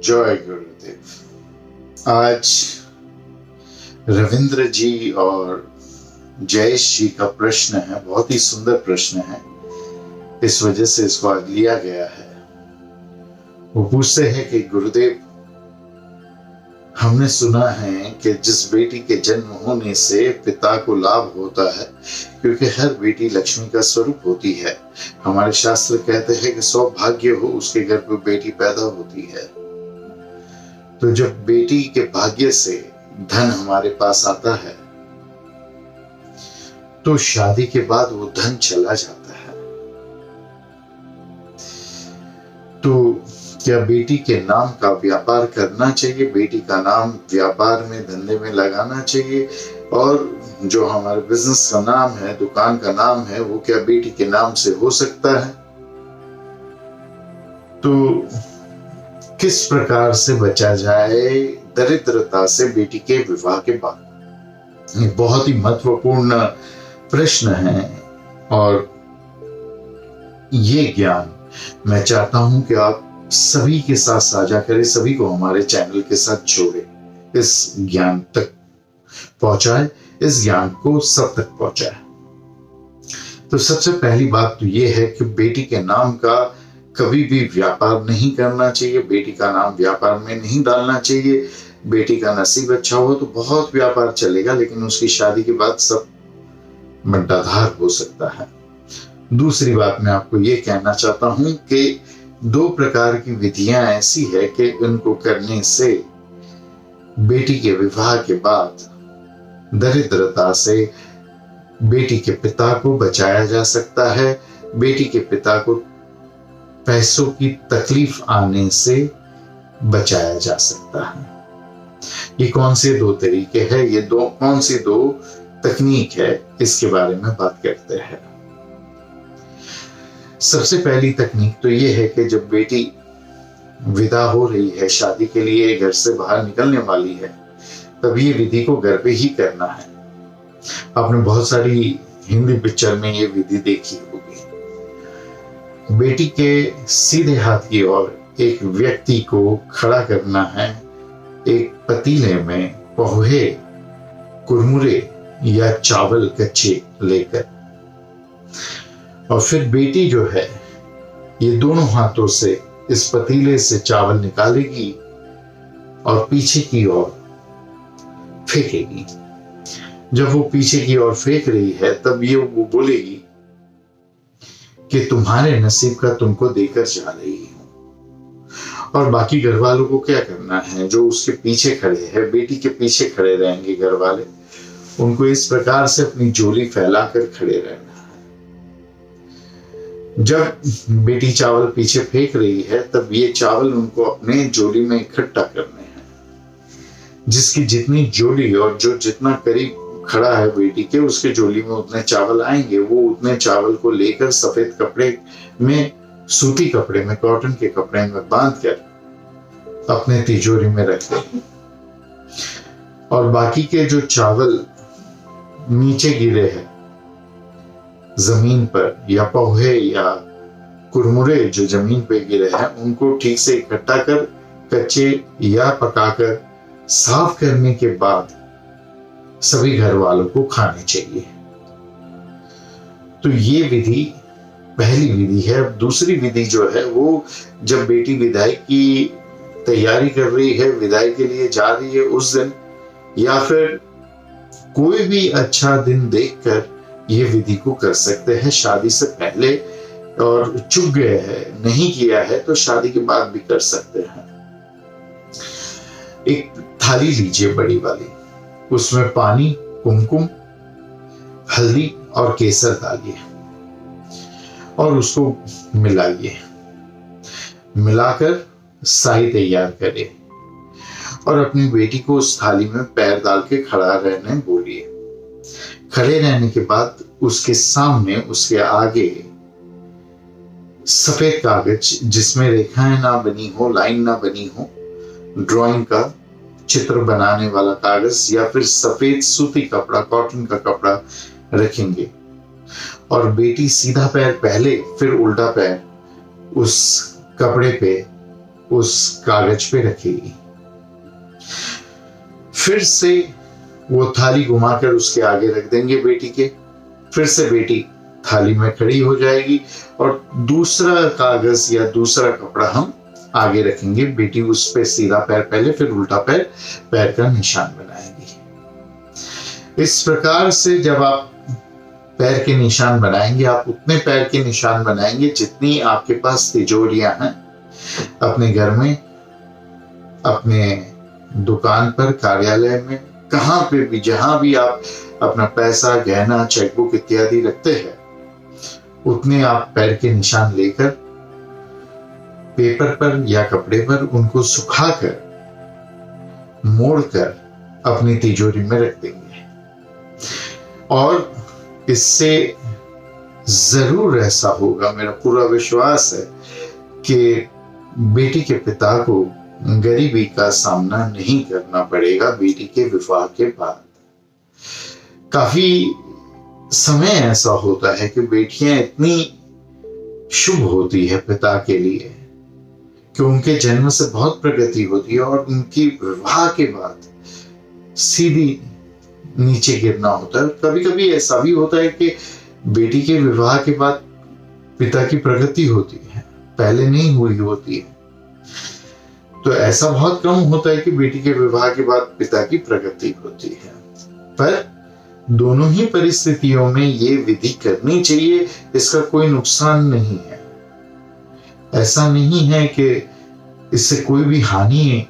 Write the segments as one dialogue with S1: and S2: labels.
S1: जय गुरुदेव। आज रविंद्र जी और जयेश जी का प्रश्न है, बहुत ही सुंदर प्रश्न है, इस वजह से इसको आज लिया गया है। वो पूछते हैं कि गुरुदेव, हमने सुना है कि जिस बेटी के जन्म होने से पिता को लाभ होता है, क्योंकि हर बेटी लक्ष्मी का स्वरूप होती है। हमारे शास्त्र कहते हैं कि सौभाग्य हो उसके घर पर बेटी पैदा होती है। तो जब बेटी के भाग्य से धन हमारे पास आता है तो शादी के बाद वो धन चला जाता है। तो क्या बेटी के नाम का व्यापार करना चाहिए? बेटी का नाम व्यापार में, धंधे में लगाना चाहिए? और जो हमारे बिजनेस का नाम है, दुकान का नाम है, वो क्या बेटी के नाम से हो सकता है? तो किस प्रकार से बचा जाए दरिद्रता से बेटी के विवाह के बाद? ये बहुत ही महत्वपूर्ण प्रश्न है और ये ज्ञान मैं चाहता हूं कि आप सभी के साथ साझा करें, सभी को हमारे चैनल के साथ जोड़े, इस ज्ञान तक पहुंचाए, इस ज्ञान को सब तक पहुंचाए। तो सबसे पहली बात तो ये है कि बेटी के नाम का कभी भी व्यापार नहीं करना चाहिए। बेटी का नाम व्यापार में नहीं डालना चाहिए। बेटी का नसीब अच्छा हो तो बहुत व्यापार चलेगा, लेकिन उसकी शादी के बाद सब बंटाधार हो सकता है। दूसरी बात मैं आपको ये कहना चाहता हूं कि 2 प्रकार की विधियां ऐसी है कि इनको करने से बेटी के विवाह के बाद दरिद्रता से बेटी के पिता को बचाया जा सकता है, बेटी के पिता को पैसों की तकलीफ आने से बचाया जा सकता है। ये कौन से 2 तरीके हैं, ये कौन सी 2 तकनीक है, इसके बारे में बात करते हैं। सबसे पहली तकनीक तो ये है कि जब बेटी विदा हो रही है, शादी के लिए घर से बाहर निकलने वाली है, तब ये विधि को घर पे ही करना है। आपने बहुत सारी हिंदी पिक्चर में ये विधि देखी होगी। बेटी के सीधे हाथ की ओर एक व्यक्ति को खड़ा करना है, एक पतीले में पोहे, कुरमुरे या चावल कच्चे लेकर, और फिर बेटी जो है ये दोनों हाथों से इस पतीले से चावल निकालेगी और पीछे की ओर फेंकेगी। जब वो पीछे की ओर फेंक रही है तब ये वो बोलेगी कि तुम्हारे नसीब का तुमको देकर जा रही हूं। और बाकी घर वालों को क्या करना है? जो उसके पीछे खड़े हैं, बेटी के पीछे खड़े रहेंगे घर वाले, उनको इस प्रकार से अपनी झोली फैलाकर खड़े रहना है। जब बेटी चावल पीछे फेंक रही है तब ये चावल उनको अपने झोली में इकट्ठा करने हैं। जिसकी जितनी झोली और जो जितना करीब खड़ा है बेटी के, उसके झोली में उतने चावल आएंगे। वो उतने चावल को लेकर सफेद कपड़े में, सूती कपड़े में, कॉटन के कपड़े में बांधकर अपने तिजोरी में रख देंगे। और बाकी के जो चावल नीचे गिरे हैं जमीन पर, या पोहे या कुरमुरे जो जमीन पे गिरे हैं, उनको ठीक से इकट्ठा कर कच्चे या पकाकर साफ करने के बाद सभी घर वालों को खाने चाहिए। तो ये विधि पहली विधि है। अब दूसरी विधि जो है वो जब बेटी विदाई की तैयारी कर रही है, विदाई के लिए जा रही है उस दिन, या फिर कोई भी अच्छा दिन देखकर ये विधि को कर सकते हैं। शादी से पहले और चूक गए हैं, नहीं किया है, तो शादी के बाद भी कर सकते हैं। एक थाली लीजिए बड़ी वाली, उसमें पानी, कुमकुम, हल्दी और केसर डालिए और उसको मिलाइए। मिलाकर साई तैयार करें और अपनी बेटी को उस थाली में पैर डाल के खड़ा रहने बोलिए। खड़े रहने के बाद उसके सामने, उसके आगे सफेद कागज जिसमें रेखाएं ना बनी हो, लाइन ना बनी हो, ड्राइंग का चित्र बनाने वाला कागज या फिर सफेद सूती कपड़ा, कॉटन का कपड़ा रखेंगे। और बेटी सीधा पैर पहले, फिर उल्टा पैर उस कपड़े पे उस कागज पे रखेगी। फिर से वो थाली घुमाकर उसके आगे रख देंगे बेटी के। फिर से बेटी थाली में खड़ी हो जाएगी और दूसरा कागज या दूसरा कपड़ा हम आगे रखेंगे। बेटी उस पे सीधा पैर पहले, फिर उल्टा पैर, पैर का निशान बनाएगी। इस प्रकार से जब आप पैर के निशान बनाएंगे, आप उतने पैर के निशान बनाएंगे जितनी आपके पास तिजोरियां हैं अपने घर में, अपने दुकान पर, कार्यालय में, कहां पे भी, जहां भी आप अपना पैसा, गहना, चेकबुक इत्यादि रखते हैं, उतने आप पैर के निशान लेकर पेपर पर या कपड़े पर उनको सुखाकर, मोड़कर अपनी तिजोरी में रख देंगे। और इससे जरूर ऐसा होगा, मेरा पूरा विश्वास है कि बेटी के पिता को गरीबी का सामना नहीं करना पड़ेगा बेटी के विवाह के बाद। काफी समय ऐसा होता है कि बेटियां इतनी शुभ होती है पिता के लिए कि उनके जन्म से बहुत प्रगति होती है और उनकी विवाह के बाद सीधी नीचे गिरना होता है। कभी कभी ऐसा भी होता है कि बेटी के विवाह के बाद पिता की प्रगति होती है, पहले नहीं हुई होती है। तो ऐसा बहुत कम होता है कि बेटी के विवाह के बाद पिता की प्रगति होती है। पर दोनों ही परिस्थितियों में ये विधि करनी चाहिए, इसका कोई नुकसान नहीं है। ऐसा नहीं है कि इससे कोई भी हानि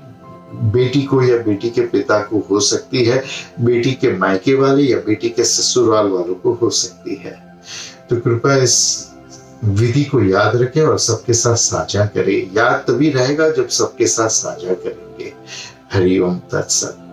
S1: बेटी को या बेटी के पिता को हो सकती है, बेटी के मायके वाले या बेटी के ससुराल वालों को हो सकती है। तो कृपया इस विधि को याद रखें और सबके साथ साझा करें। याद तभी रहेगा जब सबके साथ साझा करेंगे। हरि ओम तत्सत।